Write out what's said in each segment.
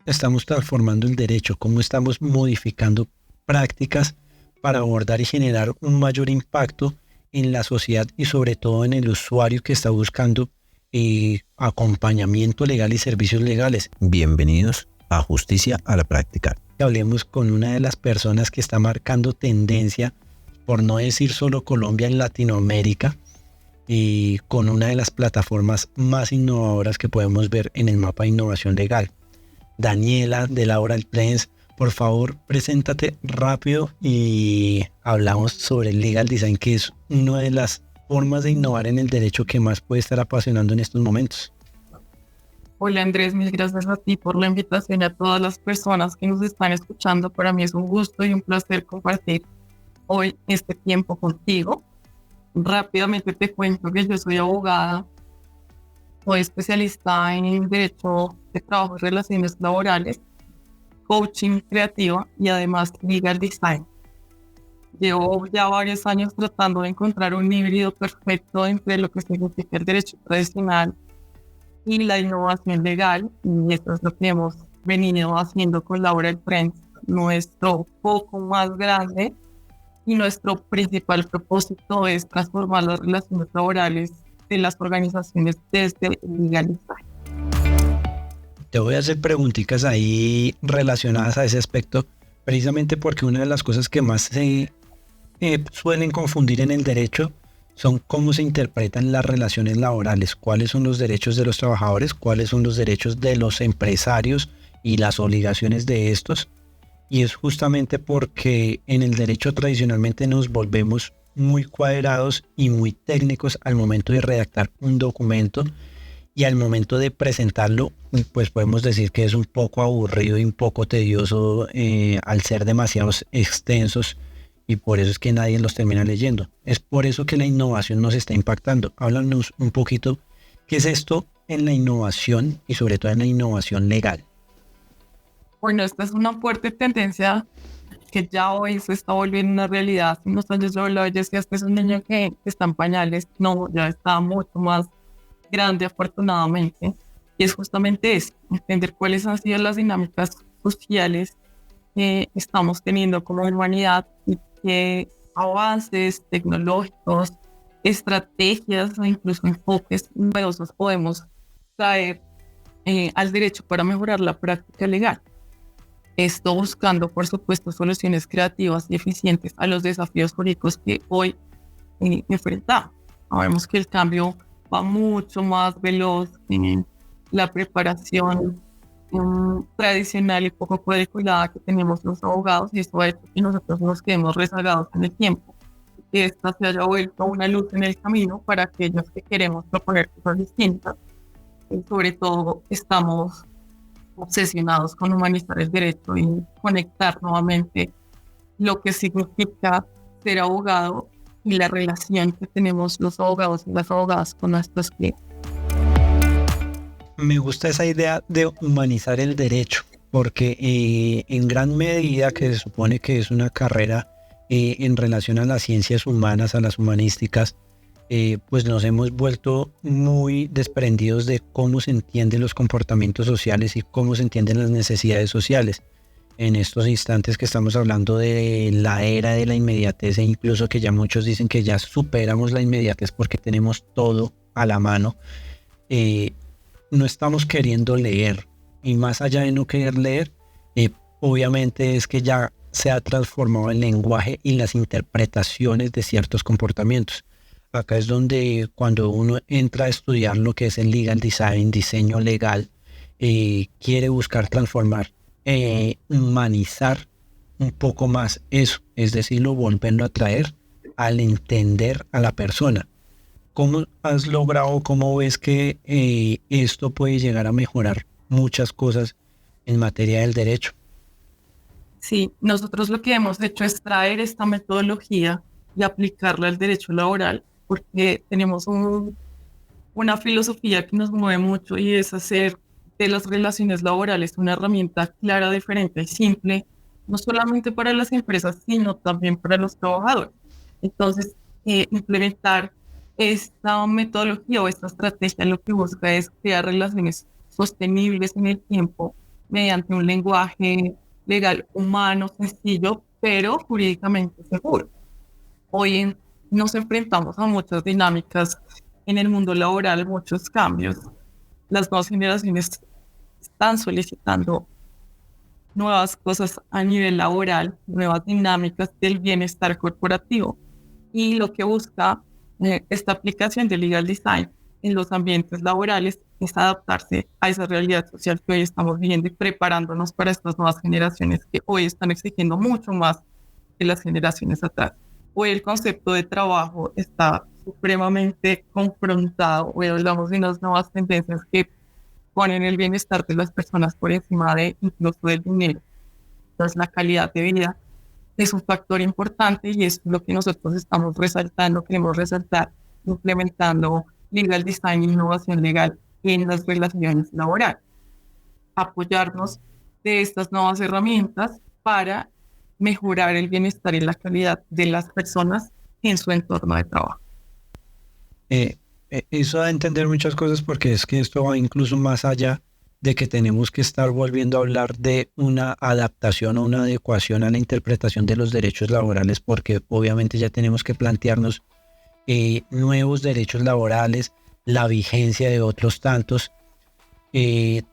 estamos transformando el derecho, cómo estamos modificando prácticas para abordar y generar un mayor impacto en la sociedad y sobre todo en el usuario que está buscando acompañamiento legal y servicios legales. Bienvenidos a Justicia a la Práctica. Hablemos con una de las personas que está marcando tendencia, por no decir solo Colombia, en Latinoamérica, y con una de las plataformas más innovadoras que podemos ver en el mapa de innovación legal. Daniela de la Oral Prince, por favor, preséntate rápido y hablamos sobre el legal design, que es una de las formas de innovar en el derecho que más puede estar apasionando en estos momentos. Hola Andrés, mil gracias a ti por la invitación y a todas las personas que nos están escuchando. Para mí es un gusto y un placer compartir hoy este tiempo contigo. Rápidamente te cuento que yo soy abogada, soy especialista en Derecho de Trabajo y Relaciones Laborales, coaching creativa y además legal design. Llevo ya varios años tratando de encontrar un híbrido perfecto entre lo que significa el derecho tradicional y la innovación legal, y esto es lo que hemos venido haciendo con la Oral Prince, nuestro foco más grande y nuestro principal propósito es transformar las relaciones laborales de las organizaciones desde el legal design. Te voy a hacer preguntitas ahí relacionadas a ese aspecto, precisamente porque una de las cosas que más se suelen confundir en el derecho son cómo se interpretan las relaciones laborales, cuáles son los derechos de los trabajadores, cuáles son los derechos de los empresarios y las obligaciones de estos. Y es justamente porque en el derecho tradicionalmente nos volvemos muy cuadrados y muy técnicos al momento de redactar un documento, y al momento de presentarlo, pues podemos decir que es un poco aburrido y un poco tedioso al ser demasiados extensos, y por eso es que nadie los termina leyendo. Es por eso que la innovación nos está impactando. Háblanos un poquito, ¿qué es esto en la innovación y sobre todo en la innovación legal? Bueno, esta es una fuerte tendencia que ya hoy se está volviendo una realidad. Hace unos años yo hablaba y decía, este es un niño que está en pañales. No, ya está mucho más grande, afortunadamente. Y es justamente eso, entender cuáles han sido las dinámicas sociales que estamos teniendo como humanidad y qué avances tecnológicos, estrategias o incluso enfoques novedosos podemos traer al derecho para mejorar la práctica legal. Esto buscando, por supuesto, soluciones creativas y eficientes a los desafíos jurídicos que hoy enfrentamos. Sabemos que el cambio va mucho más veloz en la preparación tradicional y poco cuadriculada que tenemos los abogados, y eso ha hecho que nosotros nos quedemos rezagados en el tiempo, que esta se haya vuelto una luz en el camino para aquellos que queremos proponer cosas distintas. Y sobre todo estamos obsesionados con humanizar el derecho y conectar nuevamente lo que significa ser abogado y la relación que tenemos los abogados y las abogadas con nuestros clientes. Me gusta esa idea de humanizar el derecho, porque en gran medida, que se supone que es una carrera en relación a las ciencias humanas, a las humanísticas, pues nos hemos vuelto muy desprendidos de cómo se entienden los comportamientos sociales y cómo se entienden las necesidades sociales. En estos instantes que estamos hablando de la era de la inmediatez, e incluso que ya muchos dicen que ya superamos la inmediatez porque tenemos todo a la mano, no estamos queriendo leer, y más allá de no querer leer, obviamente es que ya se ha transformado el lenguaje y las interpretaciones de ciertos comportamientos. Acá es donde cuando uno entra a estudiar lo que es el legal design, diseño legal, quiere buscar transformar, humanizar un poco más eso, es decirlo, volverlo a traer al entender a la persona. ¿Cómo has logrado, cómo ves que esto puede llegar a mejorar muchas cosas en materia del derecho? Sí, nosotros lo que hemos hecho es traer esta metodología y aplicarla al derecho laboral, porque tenemos una filosofía que nos mueve mucho, y es hacer de las relaciones laborales una herramienta clara, diferente y simple, no solamente para las empresas, sino también para los trabajadores. Entonces, implementar esta metodología o esta estrategia lo que busca es crear relaciones sostenibles en el tiempo mediante un lenguaje legal humano, sencillo, pero jurídicamente seguro. Nos enfrentamos a muchas dinámicas en el mundo laboral, muchos cambios. Las nuevas generaciones están solicitando nuevas cosas a nivel laboral, nuevas dinámicas del bienestar corporativo. Y lo que busca esta aplicación de Legal Design en los ambientes laborales es adaptarse a esa realidad social que hoy estamos viviendo y preparándonos para estas nuevas generaciones que hoy están exigiendo mucho más que las generaciones atrás. Hoy el concepto de trabajo está supremamente confrontado. Hoy hablamos de unas nuevas tendencias que ponen el bienestar de las personas por encima de incluso del dinero. Entonces la calidad de vida es un factor importante y es lo que nosotros estamos resaltando, queremos resaltar, implementando legal design e innovación legal en las relaciones laborales. Apoyarnos de estas nuevas herramientas para mejorar el bienestar y la calidad de las personas en su entorno de trabajo. Eso da a entender muchas cosas porque es que esto va incluso más allá de que tenemos que estar volviendo a hablar de una adaptación o una adecuación a la interpretación de los derechos laborales, porque obviamente ya tenemos que plantearnos nuevos derechos laborales, la vigencia de otros tantos,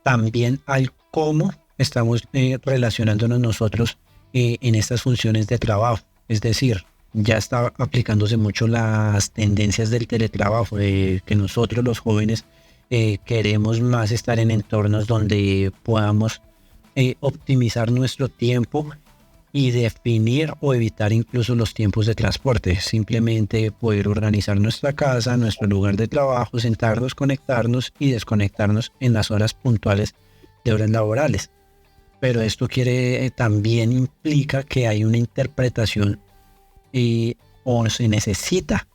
también al cómo estamos relacionándonos nosotros en estas funciones de trabajo. Es decir, ya está aplicándose mucho las tendencias del teletrabajo, que nosotros los jóvenes queremos más estar en entornos donde podamos optimizar nuestro tiempo y definir o evitar incluso los tiempos de transporte. Simplemente poder organizar nuestra casa, nuestro lugar de trabajo, sentarnos, conectarnos y desconectarnos en las horas puntuales de horas laborales. Pero esto también implica que hay una interpretación o se necesita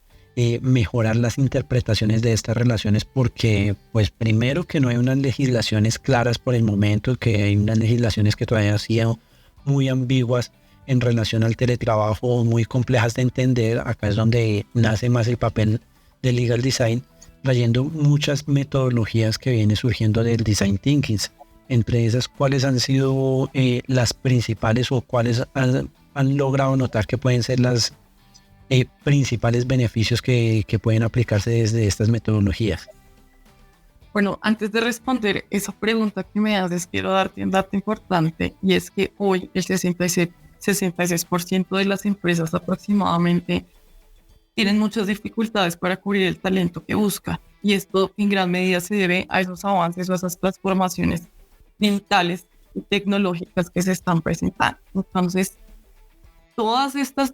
mejorar las interpretaciones de estas relaciones porque, pues primero que no hay unas legislaciones claras por el momento, que hay unas legislaciones que todavía han sido muy ambiguas en relación al teletrabajo, muy complejas de entender. Acá es donde nace más el papel del legal design, trayendo muchas metodologías que vienen surgiendo del design thinking. Entre esas, ¿cuáles han sido las principales o cuáles han logrado notar que pueden ser las principales beneficios que pueden aplicarse desde estas metodologías? Bueno, antes de responder esa pregunta que me haces, quiero darte un dato importante y es que hoy el 66% de las empresas aproximadamente tienen muchas dificultades para cubrir el talento que buscan y esto en gran medida se debe a esos avances o a esas transformaciones digitales y tecnológicas que se están presentando. Entonces, todos estos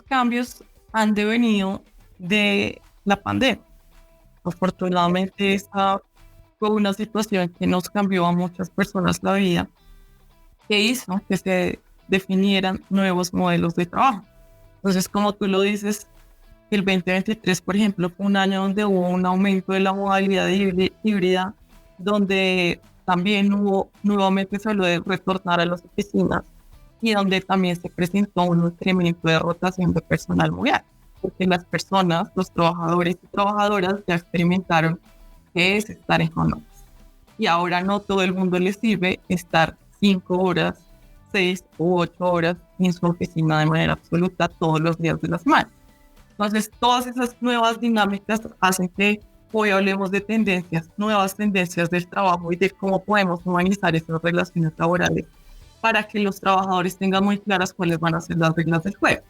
cambios han devenido de la pandemia. Afortunadamente, esta fue una situación que nos cambió a muchas personas la vida, que hizo que se definieran nuevos modelos de trabajo. Entonces, como tú lo dices, el 2023, por ejemplo, fue un año donde hubo un aumento de la modalidad híbrida, donde también nuevamente se habló de retornar a las oficinas y donde también se presentó un incremento de rotación de personal muy alto, porque las personas, los trabajadores y trabajadoras ya experimentaron qué es estar en home office. Y ahora no todo el mundo les sirve estar 5 horas, 6 u 8 horas en su oficina de manera absoluta todos los días de la semana. Entonces, todas esas nuevas dinámicas hacen que hoy hablemos de nuevas tendencias del trabajo y de cómo podemos humanizar esas relaciones laborales para que los trabajadores tengan muy claras cuáles van a ser las reglas del juego.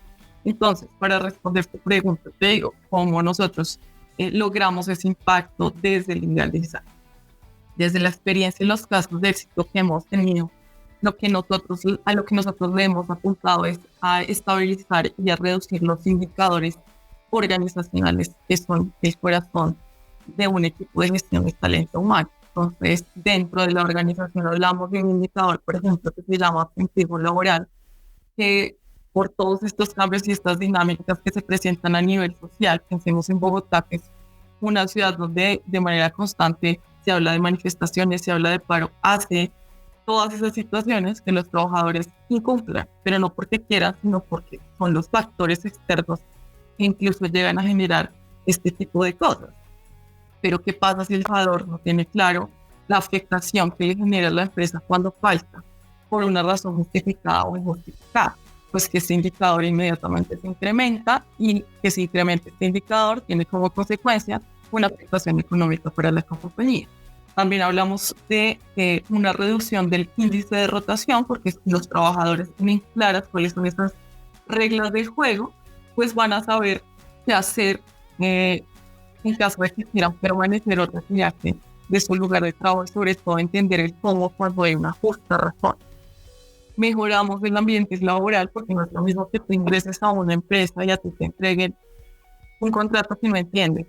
Entonces, para responder tu pregunta, te digo, cómo nosotros logramos ese impacto desde el legal design. Desde la experiencia y los casos de éxito que hemos tenido, a lo que nosotros le hemos apuntado es a estabilizar y a reducir los indicadores organizacionales que son el corazón de un equipo de gestión de talento humano. Entonces, dentro de la organización hablamos de un indicador, por ejemplo, que se llama incentivo laboral, que por todos estos cambios y estas dinámicas que se presentan a nivel social, pensemos en Bogotá, que es una ciudad donde de manera constante se habla de manifestaciones, se habla de paro, hace todas esas situaciones que los trabajadores incumplan, pero no porque quieran, sino porque son los factores externos que incluso llegan a generar este tipo de cosas. Pero ¿qué pasa si el trabajador no tiene claro la afectación que le genera a la empresa cuando falta por una razón justificada o injustificada, pues que este indicador inmediatamente se incrementa y que se incrementa este indicador tiene como consecuencia una afectación económica para la compañía. También hablamos de una reducción del índice de rotación, porque si los trabajadores tienen claras cuáles son esas reglas del juego, pues van a saber qué hacer en caso de que quieran permanecer o retirarse de su lugar de trabajo, y sobre todo entender el cómo cuando hay una justa razón. Mejoramos el ambiente laboral, porque no es lo mismo que tú ingreses a una empresa y a ti te entreguen un contrato que no entiendes,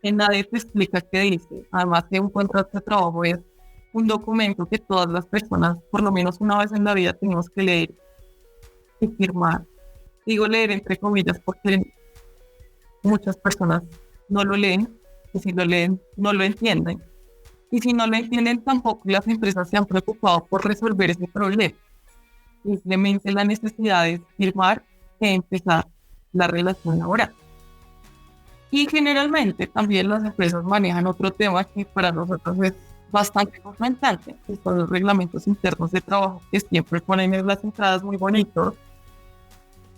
que nadie te explica qué dice. Además que un contrato de trabajo es un documento que todas las personas, por lo menos una vez en la vida, tenemos que leer y firmar. Digo leer entre comillas porque muchas personas no lo leen, y si lo leen no lo entienden. Y si no lo entienden, tampoco las empresas se han preocupado por resolver ese problema. Simplemente la necesidad es firmar e empezar la relación laboral. Y generalmente también las empresas manejan otro tema que para nosotros es bastante confrontante, que son los reglamentos internos de trabajo, que siempre ponen en las entradas muy bonitos,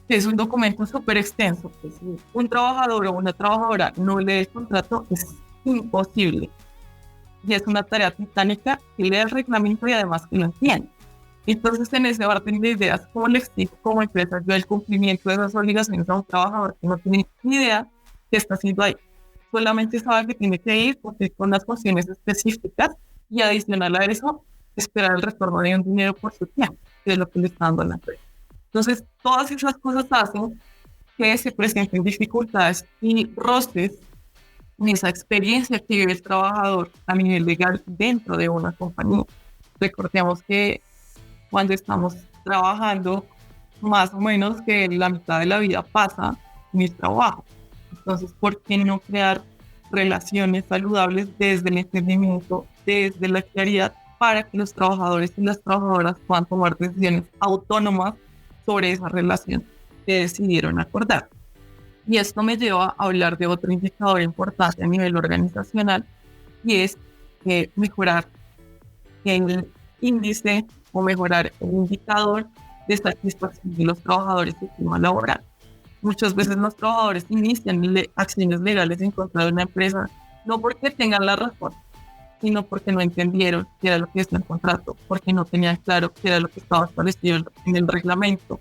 que es un documento súper extenso, que si un trabajador o una trabajadora no lee el contrato es imposible. Y es una tarea titánica que lee el reglamento y además que lo entiende. Entonces, en ese orden de ideas, ¿cómo le exijo como empresa yo el cumplimiento de esas obligaciones a un trabajador que no tiene ni idea qué está haciendo ahí? Solamente sabe que tiene que ir con las funciones específicas y adicional a eso, esperar el retorno de un dinero por su tiempo, que es lo que le está dando a la empresa. Entonces, todas esas cosas hacen que se presenten dificultades y roces en esa experiencia que vive el trabajador a nivel legal dentro de una compañía. Recordemos que cuando estamos trabajando, más o menos que la mitad de la vida pasa en el trabajo. Entonces, ¿por qué no crear relaciones saludables desde el entendimiento, desde la claridad, para que los trabajadores y las trabajadoras puedan tomar decisiones autónomas sobre esa relación que decidieron acordar? Y esto me lleva a hablar de otro indicador importante a nivel organizacional, y es mejorar el índice o mejorar el indicador de satisfacción de los trabajadores y clima laboral. Muchas veces los trabajadores inician acciones legales en contra de una empresa, no porque tengan la razón, sino porque no entendieron qué era lo que está en el contrato, porque no tenían claro qué era lo que estaba establecido en el reglamento,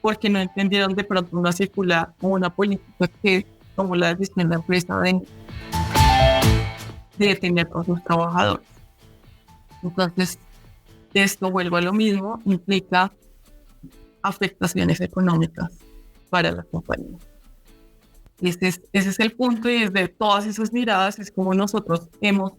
porque no entendieron de pronto una circular o una política que tomó la decisión de la empresa de detener a sus trabajadores. Entonces, esto, vuelvo a lo mismo, implica afectaciones económicas para la compañía. Ese es el punto, y desde todas esas miradas es como nosotros hemos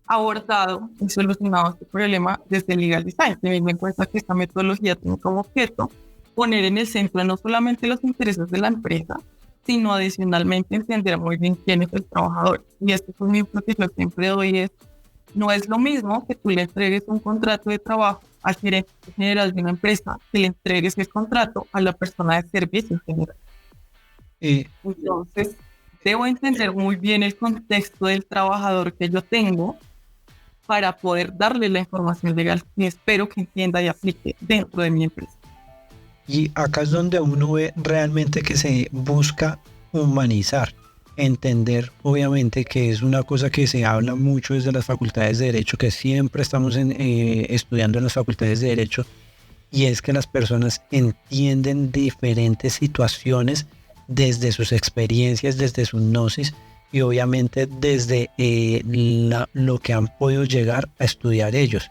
abordado y solucionado este problema desde el Legal Design, teniendo en cuenta que esta metodología tiene como objeto poner en el centro no solamente los intereses de la empresa, sino adicionalmente entender muy bien quién es el trabajador. Y este es un ejemplo que yo siempre doy, es: no es lo mismo que tú le entregues un contrato de trabajo al gerente general de una empresa que le entregues el contrato a la persona de servicios general. Entonces, debo entender muy bien el contexto del trabajador que yo tengo para poder darle la información legal que espero que entienda y aplique dentro de mi empresa. Y acá es donde uno ve realmente que se busca humanizar, entender, obviamente, que es una cosa que se habla mucho desde las facultades de Derecho, que siempre estamos estudiando en las facultades de Derecho, y es que las personas entienden diferentes situaciones desde sus experiencias, desde su gnosis, y obviamente desde lo que han podido llegar a estudiar ellos.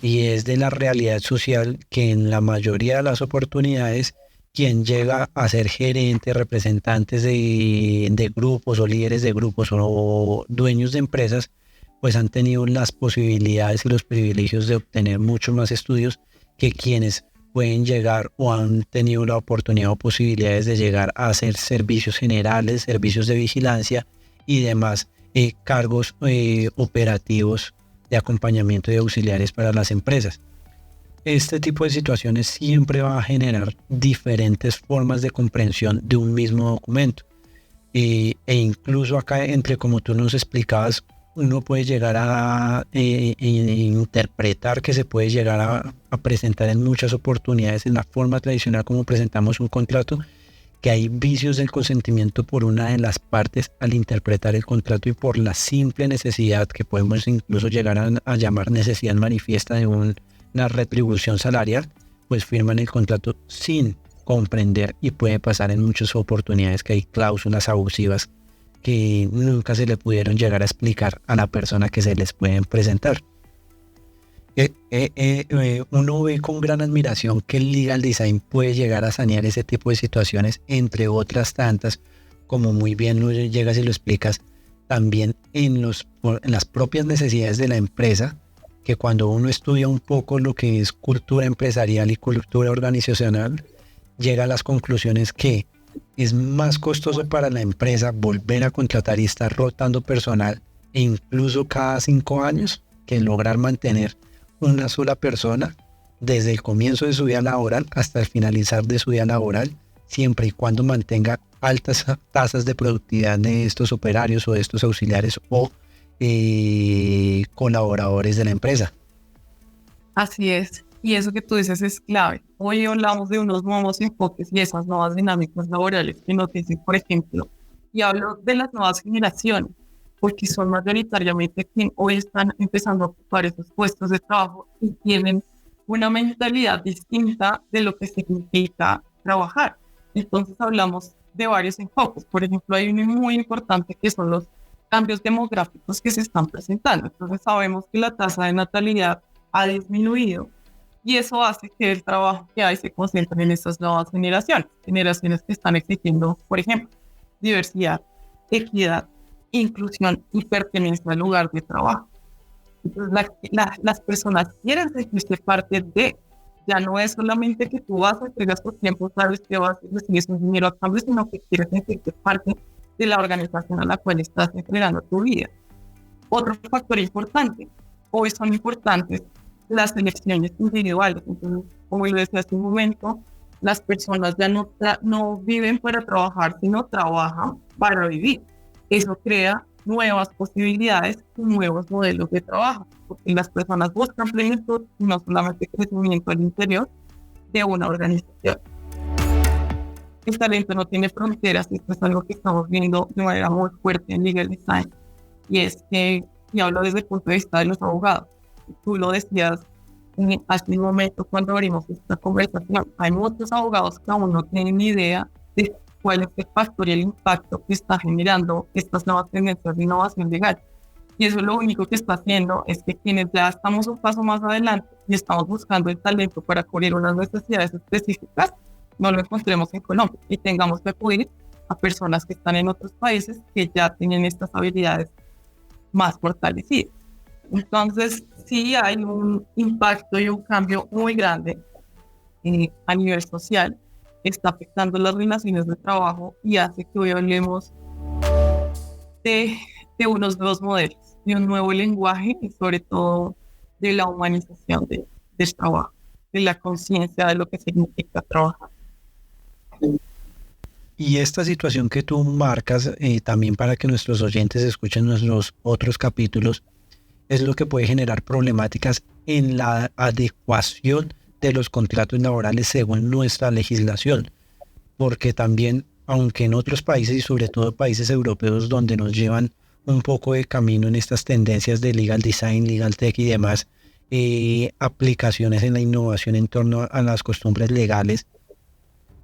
Y es de la realidad social que en la mayoría de las oportunidades quien llega a ser gerente, representantes de grupos o líderes de grupos o dueños de empresas, pues han tenido las posibilidades y los privilegios de obtener muchos más estudios que quienes pueden llegar o han tenido la oportunidad o posibilidades de llegar a hacer servicios generales, servicios de vigilancia y demás cargos operativos de acompañamiento y auxiliares para las empresas. Este tipo de situaciones siempre va a generar diferentes formas de comprensión de un mismo documento. E incluso acá, entre como tú nos explicabas, uno puede llegar a interpretar que se puede llegar a presentar en muchas oportunidades en la forma tradicional como presentamos un contrato, que hay vicios del consentimiento por una de las partes al interpretar el contrato y por la simple necesidad que podemos incluso llegar a llamar necesidad manifiesta de una retribución salarial, pues firman el contrato sin comprender, y puede pasar en muchas oportunidades que hay cláusulas abusivas que nunca se le pudieron llegar a explicar a la persona que se les pueden presentar. Uno ve con gran admiración que el legal design puede llegar a sanear ese tipo de situaciones, entre otras tantas, como muy bien lo llegas y lo explicas, también en las propias necesidades de la empresa, que cuando uno estudia un poco lo que es cultura empresarial y cultura organizacional, llega a las conclusiones que es más costoso para la empresa volver a contratar y estar rotando personal, e incluso cada 5 años, que lograr mantener una sola persona desde el comienzo de su vida laboral hasta el finalizar de su vida laboral, siempre y cuando mantenga altas tasas de productividad de estos operarios o de estos auxiliares o colaboradores de la empresa. Así es. Y eso que tú dices es clave. Hoy hablamos de unos nuevos enfoques y esas nuevas dinámicas laborales que nos dicen, por ejemplo, y hablo de las nuevas generaciones, porque son mayoritariamente quienes hoy están empezando a ocupar esos puestos de trabajo y tienen una mentalidad distinta de lo que significa trabajar. Entonces hablamos de varios enfoques. Por ejemplo, hay uno muy importante que son los cambios demográficos que se están presentando. Entonces sabemos que la tasa de natalidad ha disminuido y eso hace que el trabajo que hay se concentre en estas nuevas generaciones que están exigiendo, por ejemplo, diversidad, equidad, inclusión y pertenencia al lugar de trabajo. Entonces las personas quieren sentirse parte de, ya no es solamente que tú vas a entregar tu tiempo, sabes que vas a recibir un dinero a cambio, sino que quieres sentirte parte de la organización a la cual estás entregando tu vida. Otro factor importante, hoy son importantes las elecciones individuales. Entonces, como lo decía hace un momento, las personas ya no viven para trabajar, sino trabajan para vivir. Eso crea nuevas posibilidades y nuevos modelos de trabajo, porque las personas buscan plenitud y no solamente crecimiento al interior de una organización. El talento no tiene fronteras y esto es algo que estamos viendo de manera muy fuerte en legal design, y es que, y hablo desde el punto de vista de los abogados, tú lo decías hace un momento cuando abrimos esta conversación, hay muchos abogados que aún no tienen ni idea de cuál es el factor y el impacto que está generando estas nuevas tendencias de innovación legal. Y eso lo único que está haciendo es que quienes ya estamos un paso más adelante y estamos buscando el talento para cubrir unas necesidades específicas, no lo encontremos en Colombia y tengamos que acudir a personas que están en otros países que ya tienen estas habilidades más fortalecidas. Entonces, sí hay un impacto y un cambio muy grande a nivel social, está afectando las relaciones de trabajo y hace que hoy hablemos de unos nuevos modelos, de un nuevo lenguaje y sobre todo de la humanización del trabajo, de la conciencia de lo que significa trabajar. Y esta situación que tú marcas, también para que nuestros oyentes escuchen nuestros otros capítulos, es lo que puede generar problemáticas en la adecuación de los contratos laborales según nuestra legislación, porque también, aunque en otros países y sobre todo países europeos donde nos llevan un poco de camino en estas tendencias de legal design, legal tech y demás, aplicaciones en la innovación en torno a las costumbres legales,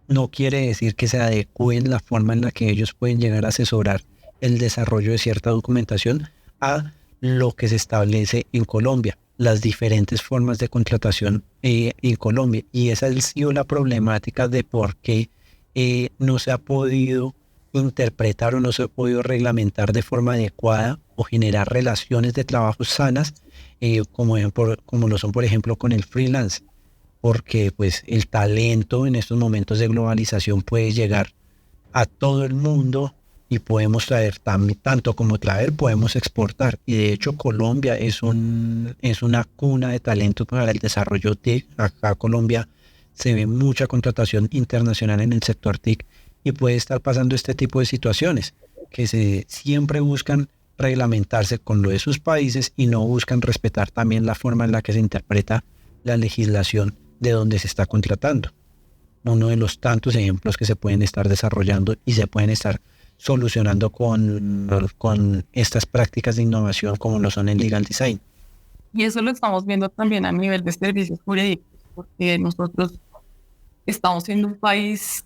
no quiere decir que se adecúen la forma en la que ellos pueden llegar a asesorar el desarrollo de cierta documentación a lo que se establece en Colombia, las diferentes formas de contratación en Colombia. Y esa ha sido la problemática de por qué no se ha podido interpretar o no se ha podido reglamentar de forma adecuada o generar relaciones de trabajo sanas, como lo son, por ejemplo, con el freelance, porque pues el talento en estos momentos de globalización puede llegar a todo el mundo y podemos traer tanto como traer, podemos exportar. Y de hecho Colombia es una cuna de talento para el desarrollo TIC. Acá Colombia se ve mucha contratación internacional en el sector TIC y puede estar pasando este tipo de situaciones que se siempre buscan reglamentarse con lo de sus países y no buscan respetar también la forma en la que se interpreta la legislación de donde se está contratando. Uno de los tantos ejemplos que se pueden estar desarrollando y se pueden estar solucionando con estas prácticas de innovación como lo son el legal design. Y eso lo estamos viendo también a nivel de servicios jurídicos, porque nosotros estamos siendo un país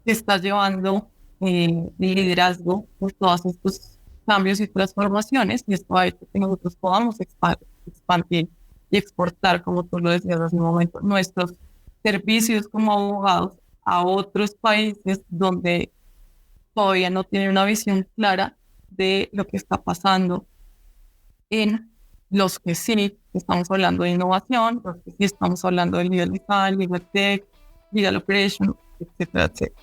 que está llevando liderazgo por todos estos cambios y transformaciones, y esto ha hecho que nosotros podamos expandir y exportar, como tú lo decías hace un momento, nuestros servicios como abogados a otros países donde todavía no tienen una visión clara de lo que está pasando en los que sí estamos hablando de innovación, los que sí estamos hablando de legal design, legal tech, legal operation, etcétera, etcétera.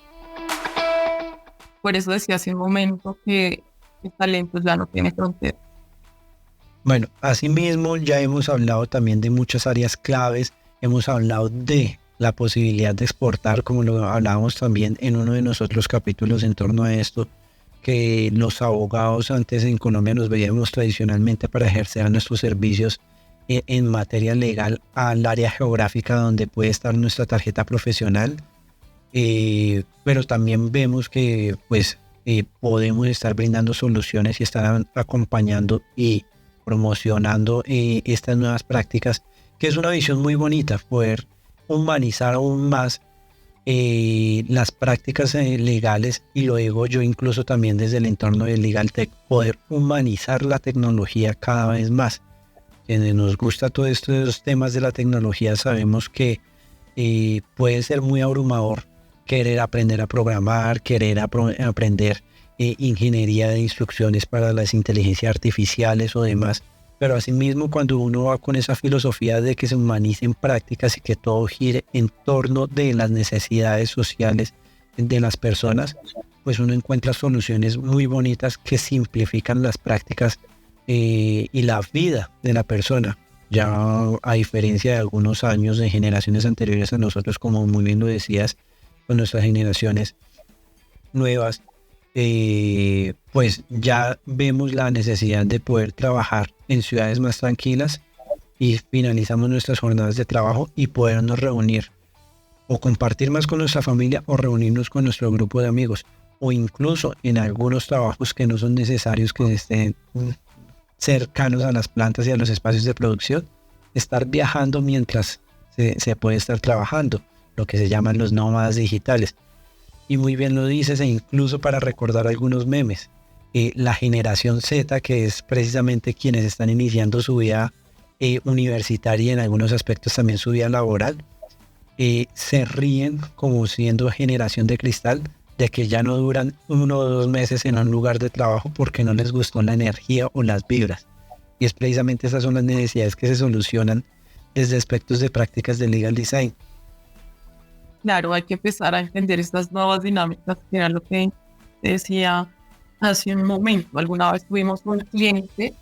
Por eso decía hace un momento que el talento ya no tiene fronteras. Bueno, asimismo ya hemos hablado también de muchas áreas claves, hemos hablado de la posibilidad de exportar, como lo hablábamos también en uno de nosotros capítulos en torno a esto, que los abogados antes en Colombia nos veíamos tradicionalmente para ejercer nuestros servicios en materia legal al área geográfica donde puede estar nuestra tarjeta profesional, pero también vemos que pues podemos estar brindando soluciones y estar acompañando y promocionando estas nuevas prácticas, que es una visión muy bonita, poder humanizar aún más las prácticas legales, y lo digo yo incluso también desde el entorno del Legal Tech, poder humanizar la tecnología cada vez más. Quienes nos gusta todo esto de los temas de la tecnología sabemos que puede ser muy abrumador querer aprender a programar, querer aprender ingeniería de instrucciones para las inteligencias artificiales o demás, pero asimismo cuando uno va con esa filosofía de que se humanicen prácticas y que todo gire en torno de las necesidades sociales de las personas, pues uno encuentra soluciones muy bonitas que simplifican las prácticas y la vida de la persona. Ya a diferencia de algunos años de generaciones anteriores a nosotros, como muy bien lo decías, con nuestras generaciones nuevas, pues ya vemos la necesidad de poder trabajar en ciudades más tranquilas y finalizamos nuestras jornadas de trabajo y podernos reunir o compartir más con nuestra familia o reunirnos con nuestro grupo de amigos, o incluso en algunos trabajos que no son necesarios que estén cercanos a las plantas y a los espacios de producción, estar viajando mientras se puede estar trabajando, lo que se llaman los nómadas digitales. Y muy bien lo dices, e incluso para recordar algunos memes, la generación Z, que es precisamente quienes están iniciando su vida universitaria y en algunos aspectos también su vida laboral, se ríen como siendo generación de cristal de que ya no duran 1 o 2 meses en un lugar de trabajo porque no les gustó la energía o las vibras. Y es precisamente esas son las necesidades que se solucionan desde aspectos de prácticas de legal design. Claro, hay que empezar a entender estas nuevas dinámicas, que era lo que decía hace un momento. Alguna vez tuvimos un cliente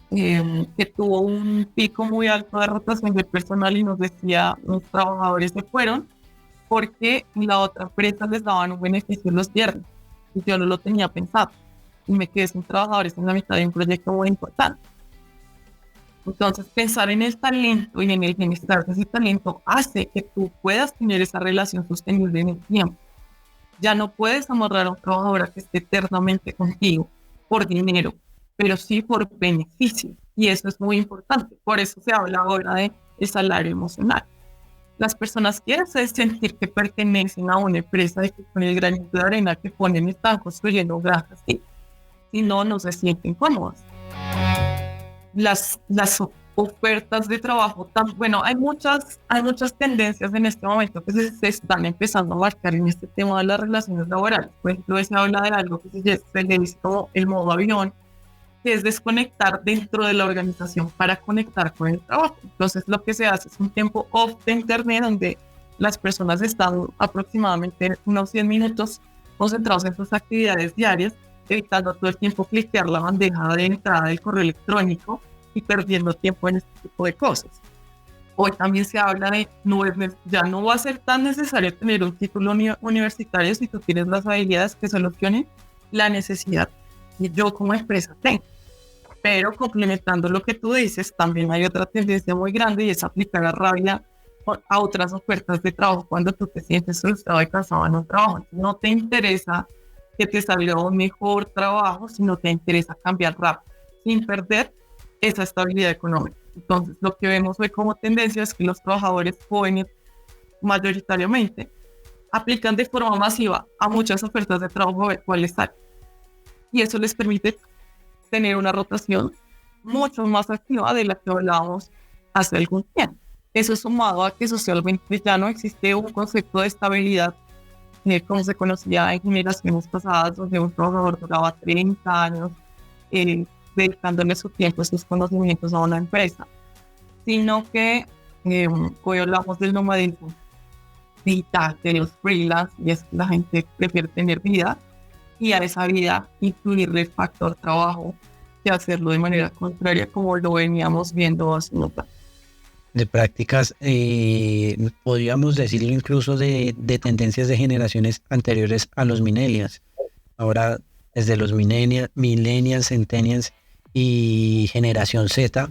que tuvo un pico muy alto de rotación del personal y nos decía, los trabajadores se fueron porque la otra empresa les daban un beneficio los viernes y yo no lo tenía pensado y me quedé sin trabajadores en la mitad de un proyecto muy importante. Entonces, pensar en el talento y en el bienestar de ese talento hace que tú puedas tener esa relación sostenible en el tiempo. Ya no puedes amarrar a un trabajador a que esté eternamente contigo por dinero, pero sí por beneficio. Y eso es muy importante. Por eso se habla ahora de el salario emocional. Las personas quieren sentir que pertenecen a una empresa y que con el granito de arena que ponen están construyendo granjas. ¿Sí? Si no, no se sienten cómodas. Las ofertas de trabajo, bueno, hay muchas tendencias en este momento que se están empezando a marcar en este tema de las relaciones laborales. Por ejemplo, se habla de algo que se le dice como el modo avión, que es desconectar dentro de la organización para conectar con el trabajo. Entonces, lo que se hace es un tiempo off de internet donde las personas están aproximadamente unos 100 minutos concentrados en sus actividades diarias, evitando todo el tiempo cliquear la bandeja de entrada del correo electrónico y perdiendo tiempo en este tipo de cosas. Hoy también se habla de ya no va a ser tan necesario tener un título universitario si tú tienes las habilidades que solucionen la necesidad que yo como empresa tengo. Pero complementando lo que tú dices, también hay otra tendencia muy grande y es aplicar la rabia a otras ofertas de trabajo cuando tú te sientes frustrado y cansado en un trabajo. No te interesa que te salga un mejor trabajo, sino te interesa cambiar rápido, sin perder esa estabilidad económica. Entonces, lo que vemos hoy como tendencia es que los trabajadores jóvenes mayoritariamente aplican de forma masiva a muchas ofertas de trabajo a ver cuáles salen. Y eso les permite tener una rotación mucho más activa de la que hablábamos hace algún tiempo. Eso es sumado a que socialmente ya no existe un concepto de estabilidad como se conocía en generaciones pasadas, donde un trabajador duraba 30 años dedicándole su tiempo y sus conocimientos a una empresa, sino que hoy hablamos del nomadismo digital, de los freelance, y es que la gente prefiere tener vida y a esa vida incluirle el factor trabajo que hacerlo de manera contraria como lo veníamos viendo hace un rato. De prácticas, podríamos decirlo incluso de tendencias de generaciones anteriores a los millennials. Ahora, desde los millennials, centennials y generación Z,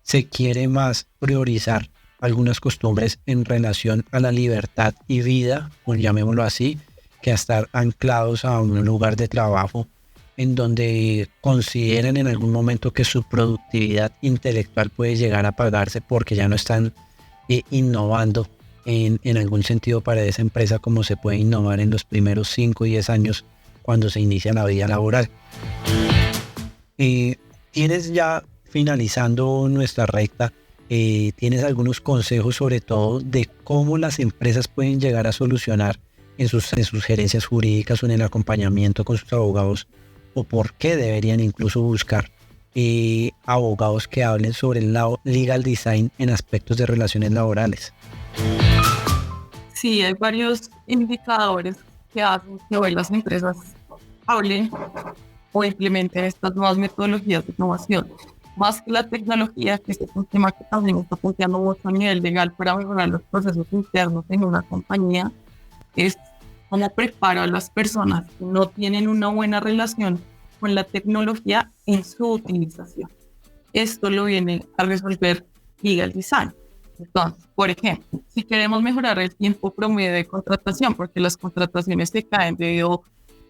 se quiere más priorizar algunas costumbres en relación a la libertad y vida, o llamémoslo así, que a estar anclados a un lugar de trabajo en donde consideren en algún momento que su productividad intelectual puede llegar a apagarse porque ya no están innovando en algún sentido para esa empresa como se puede innovar en los primeros 5 o 10 años cuando se inicia la vida laboral. Tienes ya finalizando nuestra recta, tienes algunos consejos sobre todo de cómo las empresas pueden llegar a solucionar en sus gerencias jurídicas o en el acompañamiento con sus abogados, o por qué deberían incluso buscar abogados que hablen sobre el legal design en aspectos de relaciones laborales. Sí, hay varios indicadores que hacen que hoy las empresas hablen o implementen estas nuevas metodologías de innovación. Más que la tecnología, que este es un tema que también está punteando mucho a nivel legal para mejorar los procesos internos en una compañía, es cómo prepara a las personas que no tienen una buena relación con la tecnología en su utilización. Esto lo viene a resolver Legal Design. Entonces, por ejemplo, si queremos mejorar el tiempo promedio de contratación, porque las contrataciones se caen debido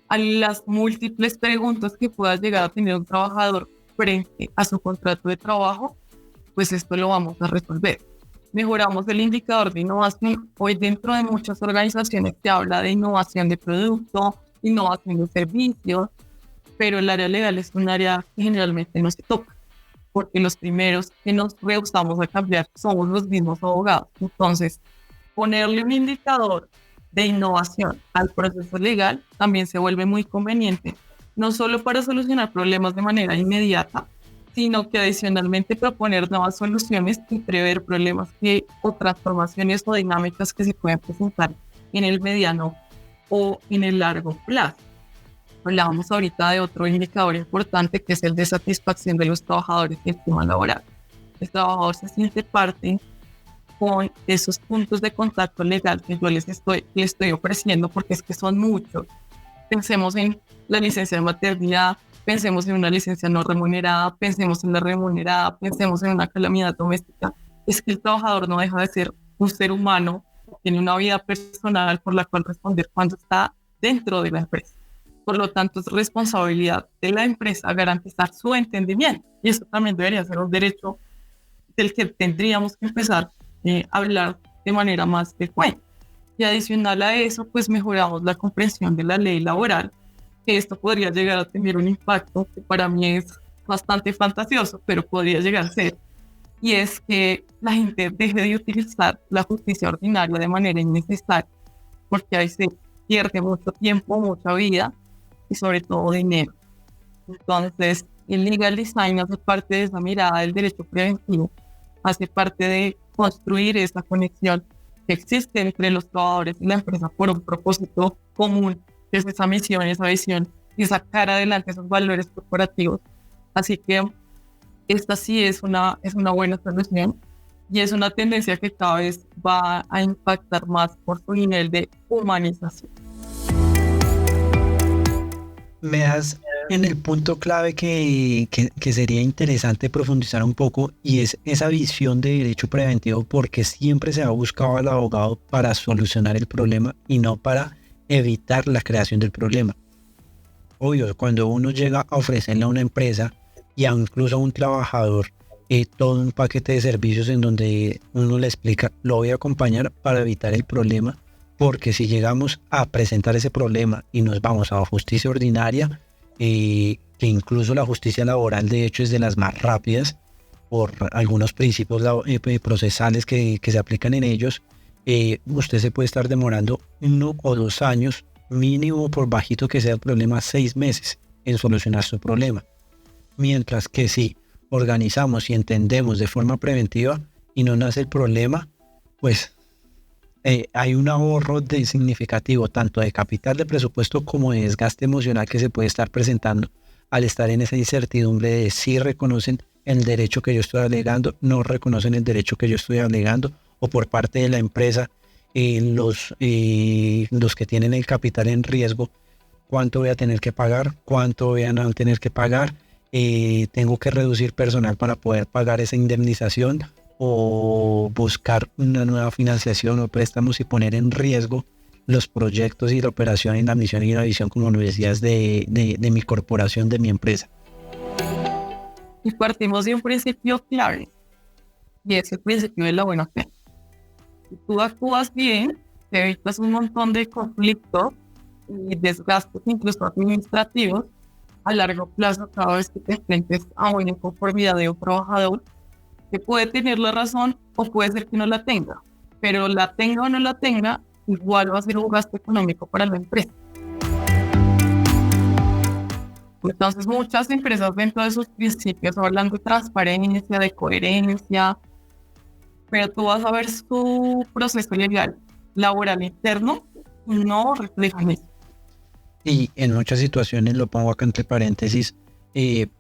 a las múltiples preguntas que pueda llegar a tener un trabajador frente a su contrato de trabajo, pues esto lo vamos a resolver. Mejoramos el indicador de innovación. Hoy dentro de muchas organizaciones se habla de innovación de producto, innovación de servicios, pero el área legal es un área que generalmente no se toca, porque los primeros que nos rehusamos a cambiar somos los mismos abogados. Entonces, ponerle un indicador de innovación al proceso legal también se vuelve muy conveniente, no solo para solucionar problemas de manera inmediata, sino que adicionalmente proponer nuevas soluciones y prever problemas o transformaciones o dinámicas que se pueden presentar en el mediano o en el largo plazo. Hablábamos ahorita de otro indicador importante que es el de satisfacción de los trabajadores y el clima laboral. El trabajador se siente parte con esos puntos de contacto legal que yo les estoy ofreciendo, porque es que son muchos. Pensemos en la licencia de maternidad, pensemos en una licencia no remunerada, pensemos en la remunerada, pensemos en una calamidad doméstica. Es que el trabajador no deja de ser un ser humano, tiene una vida personal por la cual responder cuando está dentro de la empresa. Por lo tanto, es responsabilidad de la empresa garantizar su entendimiento. Y eso también debería ser un derecho del que tendríamos que empezar a hablar de manera más frecuente. Y adicional a eso, pues mejoramos la comprensión de la ley laboral, que esto podría llegar a tener un impacto que para mí es bastante fantasioso, pero podría llegar a ser. Y es que la gente deje de utilizar la justicia ordinaria de manera innecesaria, porque ahí se pierde mucho tiempo, mucha vida y sobre todo dinero. Entonces, el legal design hace parte de esa mirada del derecho preventivo, hace parte de construir esa conexión que existe entre los trabajadores y la empresa por un propósito común, que es esa misión, esa visión y sacar adelante esos valores corporativos. Así que esta sí es una buena solución y es una tendencia que cada vez va a impactar más por su nivel de humanización. Me has en el punto clave que sería interesante profundizar un poco, y es esa visión de derecho preventivo, porque siempre se ha buscado al abogado para solucionar el problema y no para evitar la creación del problema. Obvio, cuando uno llega a ofrecerle a una empresa y incluso a un trabajador todo un paquete de servicios en donde uno le explica, lo voy a acompañar para evitar el problema, porque si llegamos a presentar ese problema y nos vamos a la justicia ordinaria, que incluso la justicia laboral de hecho es de las más rápidas por algunos principios procesales que se aplican en ellos, usted se puede estar demorando 1 o 2 años, mínimo por bajito que sea el problema, 6 meses en solucionar su problema. Mientras que si organizamos y entendemos de forma preventiva y no nace el problema, pues hay un ahorro significativo tanto de capital de presupuesto como de desgaste emocional que se puede estar presentando al estar en esa incertidumbre de si reconocen el derecho que yo estoy alegando, no reconocen el derecho que yo estoy alegando, o por parte de la empresa, los que tienen el capital en riesgo, cuánto voy a tener que pagar, cuánto voy a no tener que pagar, tengo que reducir personal para poder pagar esa indemnización o buscar una nueva financiación o préstamos y poner en riesgo los proyectos y la operación y la misión y la visión, como lo decías, de mi corporación, de mi empresa. Y partimos de un principio clave, y es el principio de la buena fe. Si tú actúas bien, te evitas un montón de conflictos y desgastes, incluso administrativos, a largo plazo, cada vez que te enfrentes a una inconformidad de un trabajador que puede tener la razón o puede ser que no la tenga, pero la tenga o no la tenga, igual va a ser un gasto económico para la empresa. Entonces, muchas empresas dentro de sus principios hablan de transparencia, de coherencia, pero tú vas a ver su proceso legal, laboral interno, y no reflejan eso. Y en muchas situaciones, lo pongo acá entre paréntesis,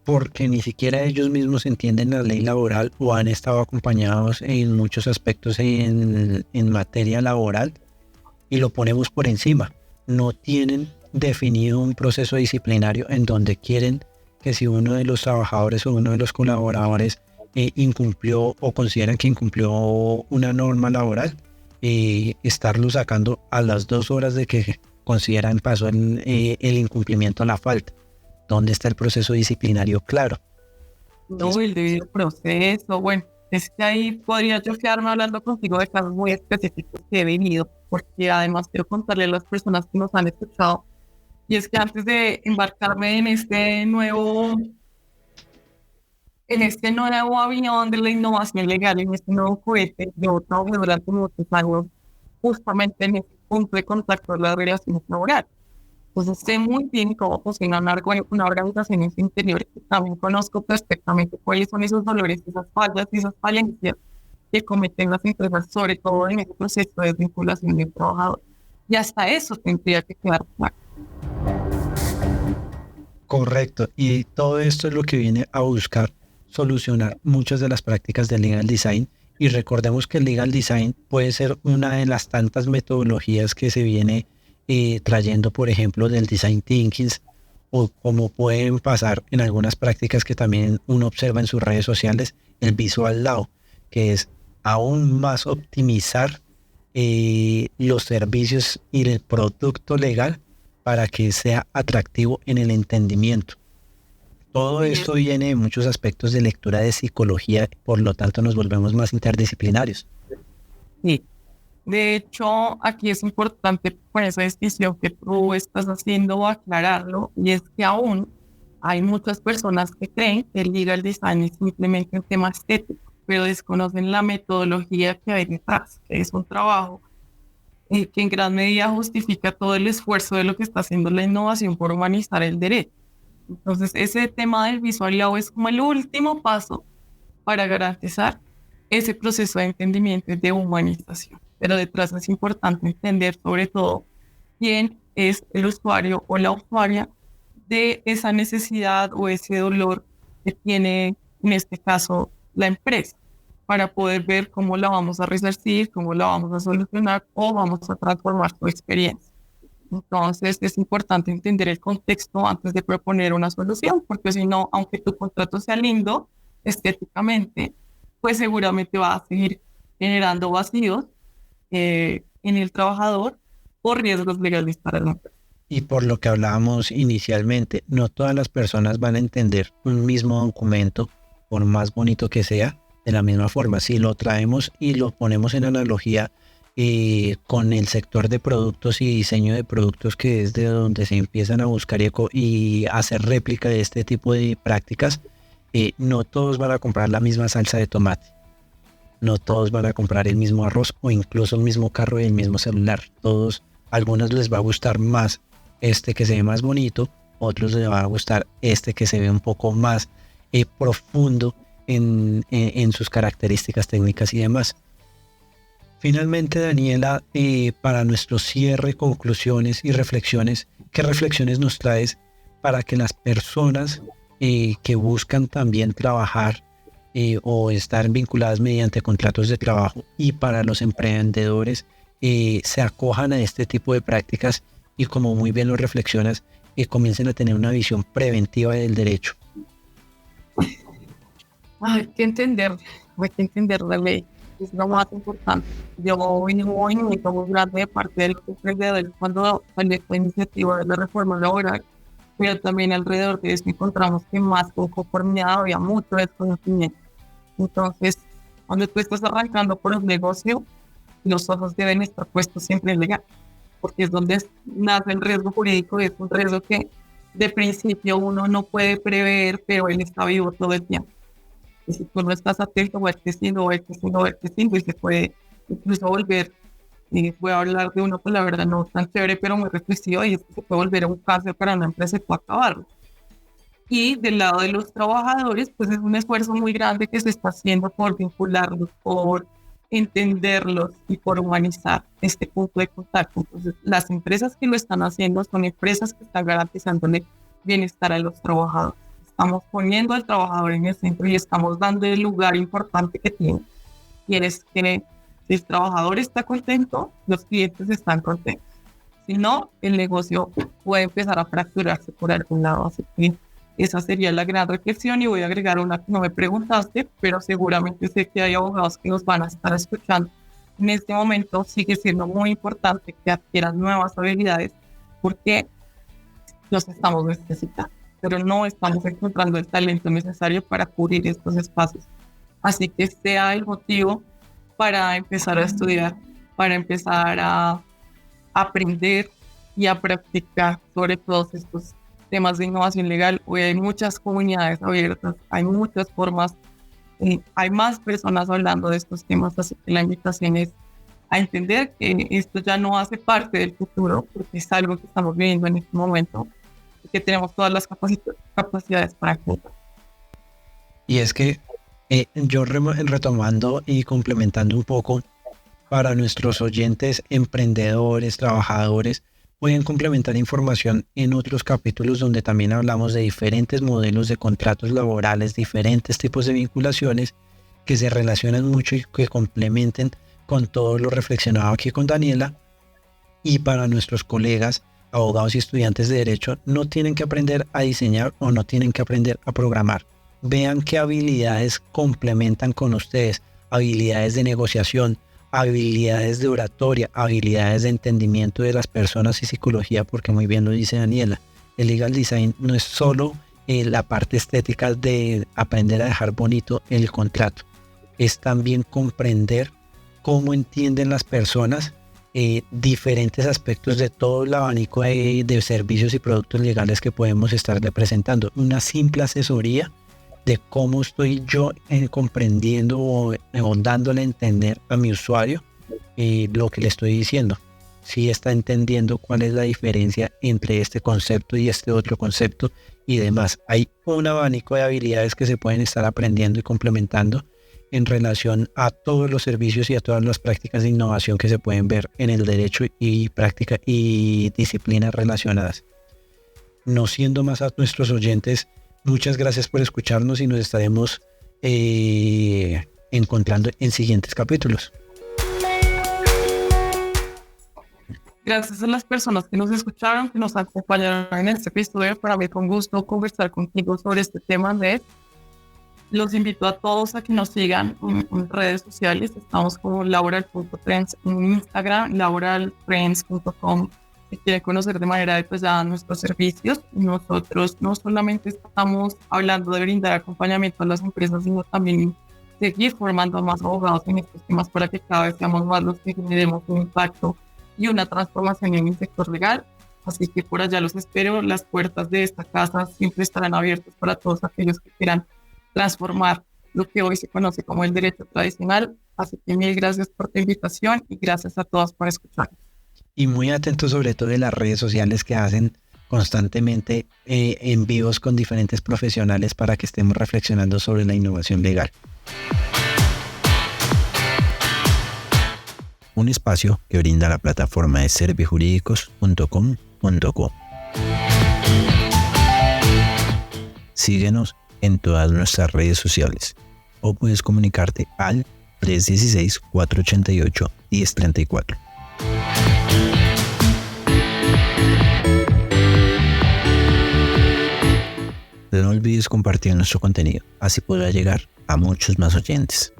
porque ni siquiera ellos mismos entienden la ley laboral o han estado acompañados en muchos aspectos en materia laboral, y lo ponemos por encima. No tienen definido un proceso disciplinario en donde quieren que si uno de los trabajadores o uno de los colaboradores incumplió o consideran que incumplió una norma laboral, estarlo sacando a las 2 horas de que consideran pasó el incumplimiento, la falta. ¿Dónde está el proceso disciplinario claro? No, el debido proceso, bueno, es que ahí podría yo quedarme hablando contigo de casos muy específicos que he vivido, porque además quiero contarle a las personas que nos han escuchado, y es que antes de embarcarme en este nuevo avión de la innovación legal, en este nuevo cohete, yo trabajé durante muchos años justamente en ese punto de contacto de las relaciones laborales. Entonces sé muy bien cómo funciona una organización en su interior, y también conozco perfectamente cuáles son esos dolores, esas fallas y esas falencias que cometen las empresas, sobre todo en ese proceso de vinculación del trabajador. Y hasta eso tendría que quedar claro. Correcto, y todo esto es lo que viene a buscar solucionar muchas de las prácticas del legal design. Y recordemos que el legal design puede ser una de las tantas metodologías que se viene trayendo, por ejemplo, del design thinking, o como pueden pasar en algunas prácticas que también uno observa en sus redes sociales, el visual law, que es aún más optimizar los servicios y el producto legal para que sea atractivo en el entendimiento. Todo esto viene de muchos aspectos de lectura de psicología, por lo tanto nos volvemos más interdisciplinarios. Sí. De hecho, aquí es importante por esa distinción que tú estás haciendo o aclararlo, y es que aún hay muchas personas que creen que el legal design es simplemente un tema estético, pero desconocen la metodología que hay detrás, que es un trabajo que en gran medida justifica todo el esfuerzo de lo que está haciendo la innovación por humanizar el derecho. Entonces, ese tema del visual law es como el último paso para garantizar ese proceso de entendimiento y de humanización. Pero detrás es importante entender sobre todo quién es el usuario o la usuaria de esa necesidad o ese dolor que tiene, en este caso, la empresa, para poder ver cómo la vamos a resarcir, cómo la vamos a solucionar o vamos a transformar su experiencia. Entonces es importante entender el contexto antes de proponer una solución, porque si no, aunque tu contrato sea lindo estéticamente, pues seguramente va a seguir generando vacíos en el trabajador por riesgos legales para la empresa. Y por lo que hablábamos inicialmente, no todas las personas van a entender un mismo documento, por más bonito que sea, de la misma forma. Si lo traemos y lo ponemos en analogía con el sector de productos y diseño de productos, que es de donde se empiezan a buscar y hacer réplica de este tipo de prácticas, no todos van a comprar la misma salsa de tomate. No todos van a comprar el mismo arroz o incluso el mismo carro y el mismo celular. Algunos les va a gustar más este que se ve más bonito, otros les va a gustar este que se ve un poco más profundo en sus características técnicas y demás. Finalmente, Daniela, para nuestro cierre, conclusiones y reflexiones, ¿qué reflexiones nos traes para que las personas que buscan también trabajar o estar vinculadas mediante contratos de trabajo, y para los emprendedores se acojan a este tipo de prácticas y, como muy bien lo reflexionas, comiencen a tener una visión preventiva del derecho? Hay que entender la ley, es lo más importante. Yo vi un movimiento muy grande de parte del emprendedor cuando salió esta iniciativa de la reforma laboral, pero también alrededor de eso encontramos que más con conformidad había mucho desconocimiento. Entonces, cuando tú estás arrancando por un negocio, los ojos deben estar puestos siempre en legal, porque es donde nace el riesgo jurídico. Es un riesgo que de principio uno no puede prever, pero él está vivo todo el tiempo. Y si tú no estás atento, va creciendo, y se puede incluso volver, y voy a hablar de una palabra no tan chévere, pero muy reflexiva, y es que se puede volver un cáncer para una empresa y puede acabarlo. Y del lado de los trabajadores, pues es un esfuerzo muy grande que se está haciendo por vincularlos, por entenderlos y por humanizar este punto de contacto. Entonces, las empresas que lo están haciendo son empresas que están garantizándole bienestar a los trabajadores. Estamos poniendo al trabajador en el centro y estamos dando el lugar importante que tiene. Si el trabajador está contento, los clientes están contentos. Si no, el negocio puede empezar a fracturarse por algún lado. Así que esa sería la gran reflexión, y voy a agregar una que no me preguntaste, pero seguramente sé que hay abogados que nos van a estar escuchando. En este momento sigue siendo muy importante que adquieran nuevas habilidades, porque los estamos necesitando, pero no estamos encontrando el talento necesario para cubrir estos espacios. Así que sea el motivo para empezar a estudiar, para empezar a aprender y a practicar sobre todos estos temas de innovación legal. Hoy hay muchas comunidades abiertas, hay muchas formas, hay más personas hablando de estos temas, así que la invitación es a entender que esto ya no hace parte del futuro, porque es algo que estamos viviendo en este momento y que tenemos todas las capacidades para hacerlo. Y es que yo retomando y complementando un poco, para nuestros oyentes, emprendedores, trabajadores, pueden complementar información en otros capítulos donde también hablamos de diferentes modelos de contratos laborales, diferentes tipos de vinculaciones que se relacionan mucho y que complementen con todo lo reflexionado aquí con Daniela. Y para nuestros colegas, abogados y estudiantes de derecho, no tienen que aprender a diseñar o no tienen que aprender a programar. Vean qué habilidades complementan con ustedes: habilidades de negociación, habilidades de oratoria, habilidades de entendimiento de las personas y psicología, porque muy bien lo dice Daniela, el legal design no es solo la parte estética de aprender a dejar bonito el contrato, es también comprender cómo entienden las personas diferentes aspectos de todo el abanico de servicios y productos legales que podemos estarle presentando. Una simple asesoría de cómo estoy yo comprendiendo o dándole a entender a mi usuario lo que le estoy diciendo. Si está entendiendo cuál es la diferencia entre este concepto y este otro concepto y demás. Hay un abanico de habilidades que se pueden estar aprendiendo y complementando en relación a todos los servicios y a todas las prácticas de innovación que se pueden ver en el derecho y práctica y disciplinas relacionadas. No siendo más a nuestros oyentes, muchas gracias por escucharnos y nos estaremos encontrando en siguientes capítulos. Gracias a las personas que nos escucharon, que nos acompañaron en este episodio. Para mí fue un gusto conversar contigo sobre este tema, Andrés. Los invito a todos a que nos sigan en redes sociales. Estamos como laboral.trends en Instagram, laboraltrends.com. Si quieren conocer de manera detallada nuestros servicios, nosotros no solamente estamos hablando de brindar acompañamiento a las empresas, sino también seguir formando a más abogados en estos temas para que cada vez seamos más los que generemos un impacto y una transformación en el sector legal. Así que por allá los espero. Las puertas de esta casa siempre estarán abiertas para todos aquellos que quieran transformar lo que hoy se conoce como el derecho tradicional. Así que mil gracias por tu invitación y gracias a todos por escuchar. Y muy atentos sobre todo de las redes sociales que hacen constantemente envíos con diferentes profesionales para que estemos reflexionando sobre la innovación legal. Un espacio que brinda la plataforma de servijurídicos.com.co. Síguenos en todas nuestras redes sociales o puedes comunicarte al 316-488-1034. No olvides compartir nuestro contenido, así podrá llegar a muchos más oyentes.